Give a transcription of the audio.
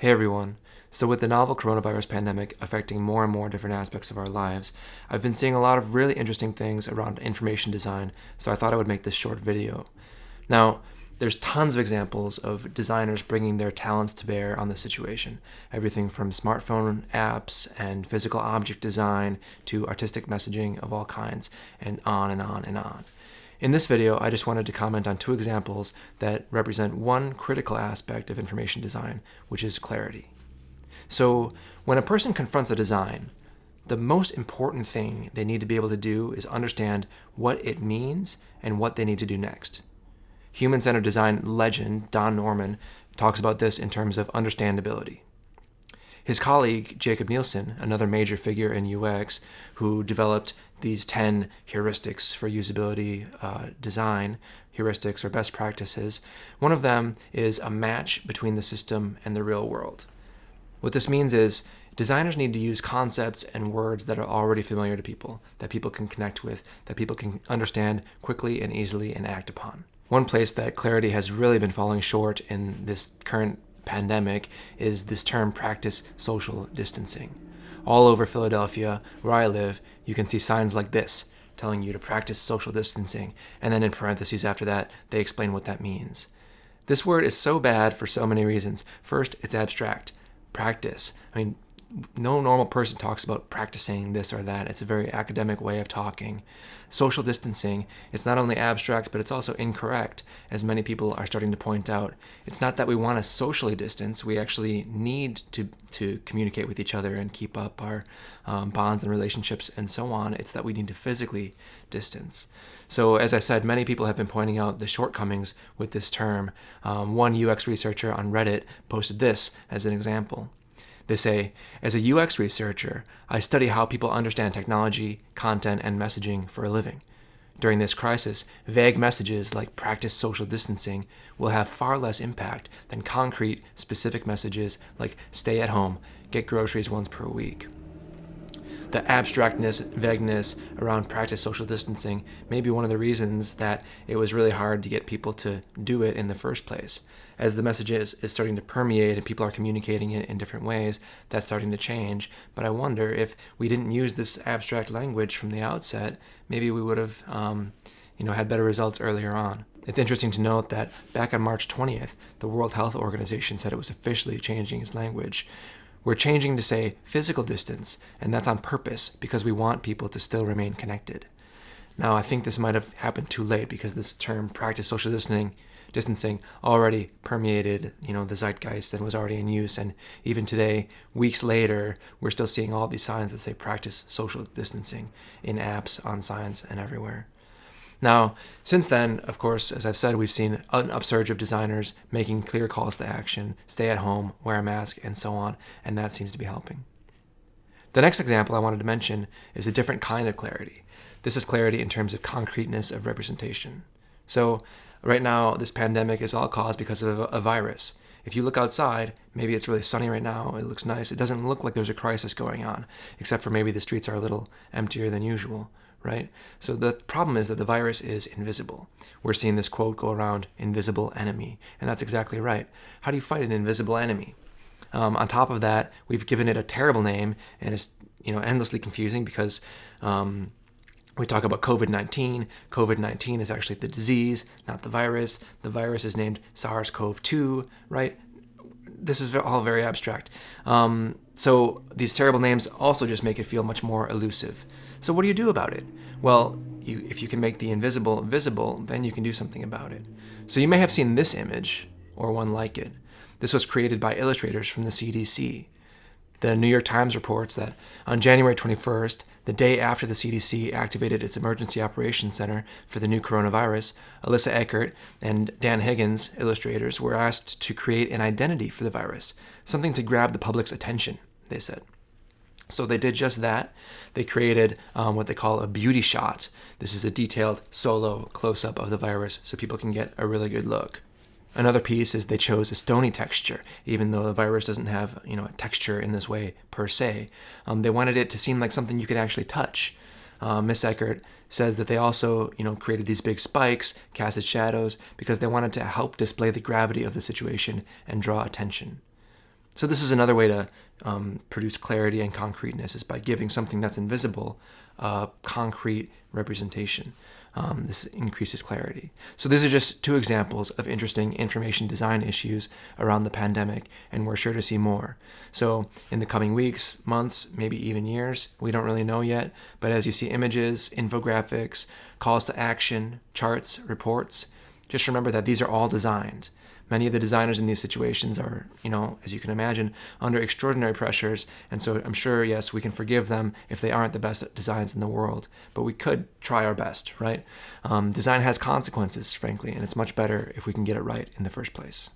Hey everyone. So with the novel coronavirus pandemic affecting more and more different aspects of our lives, I've been seeing a lot of really interesting things around information design, so I thought I would make this short video. Now, there's tons of examples of designers bringing their talents to bear on the situation. Everything from smartphone apps and physical object design to artistic messaging of all kinds, and on and on and on. In this video, I just wanted to comment on two examples that represent one critical aspect of information design, which is clarity. So, when a person confronts a design, the most important thing they need to be able to do is understand what it means and what they need to do next. Human-centered design legend Don Norman talks about this in terms of understandability. His colleague, Jacob Nielsen, another major figure in UX, who developed these 10 heuristics for usability design, heuristics or best practices, one of them is a match between the system and the real world. What this means is designers need to use concepts and words that are already familiar to people, that people can connect with, that people can understand quickly and easily and act upon. One place that clarity has really been falling short in this current pandemic is this term practice social distancing. All over Philadelphia, where I live, you can see signs like this telling you to practice social distancing, and then in parentheses after that, they explain what that means. This word is so bad for so many reasons. First, it's abstract. Practice. No normal person talks about practicing this or that. It's a very academic way of talking. Social distancing, it's not only abstract, but it's also incorrect, as many people are starting to point out. It's not that we want to socially distance. We actually need to communicate with each other and keep up our bonds and relationships and so on. It's that we need to physically distance. So as I said, many people have been pointing out the shortcomings with this term. One UX researcher on Reddit posted this as an example. They say, as a UX researcher, I study how people understand technology, content, and messaging for a living. During this crisis, vague messages like practice social distancing will have far less impact than concrete, specific messages like stay at home, get groceries once per week. The abstractness, vagueness around practice social distancing may be one of the reasons that it was really hard to get people to do it in the first place. As the message is starting to permeate and people are communicating it in different ways, that's starting to change. But I wonder if we didn't use this abstract language from the outset, maybe we would have had better results earlier on. It's interesting to note that back on March 20th, the World Health Organization said it was officially changing its language. We're changing to say physical distance, and that's on purpose because we want people to still remain connected. Now, I think this might have happened too late because this term practice social distancing already permeated, the zeitgeist and was already in use. And even today, weeks later, we're still seeing all these signs that say practice social distancing in apps, on signs, and everywhere. Now, since then, of course, as I've said, we've seen an upsurge of designers making clear calls to action, stay at home, wear a mask, and so on, and that seems to be helping. The next example I wanted to mention is a different kind of clarity. This is clarity in terms of concreteness of representation. So, right now, this pandemic is all caused because of a virus. If you look outside, maybe it's really sunny right now, it looks nice, it doesn't look like there's a crisis going on, except for maybe the streets are a little emptier than usual. Right? So the problem is that the virus is invisible. We're seeing this quote go around, invisible enemy, and that's exactly right. How do you fight an invisible enemy? On top of that, we've given it a terrible name, and it's endlessly confusing because we talk about COVID-19. COVID-19 is actually the disease, not the virus. The virus is named SARS-CoV-2, right? This is all very abstract. So these terrible names also just make it feel much more elusive. So what do you do about it? Well, if you can make the invisible visible, then you can do something about it. So you may have seen this image, or one like it. This was created by illustrators from the CDC. The New York Times reports that on January 21st, the day after the CDC activated its Emergency Operations Center for the new coronavirus, Alyssa Eckert and Dan Higgins, illustrators, were asked to create an identity for the virus, something to grab the public's attention, they said. So they did just that. They created what they call a beauty shot. This is a detailed solo close-up of the virus so people can get a really good look. Another piece is they chose a stony texture, even though the virus doesn't have a texture in this way per se. They wanted it to seem like something you could actually touch. Miss Eckert says that they also created these big spikes, casted shadows, because they wanted to help display the gravity of the situation and draw attention. So this is another way to produce clarity and concreteness, is by giving something that's invisible a concrete representation. This increases clarity. So these are just two examples of interesting information design issues around the pandemic, and we're sure to see more. So in the coming weeks, months, maybe even years, we don't really know yet, but as you see images, infographics, calls to action, charts, reports, just remember that these are all designed. Many of the designers in these situations are, as you can imagine, under extraordinary pressures. And so I'm sure, yes, we can forgive them if they aren't the best designs in the world. But we could try our best, right? Design has consequences, frankly, and it's much better if we can get it right in the first place.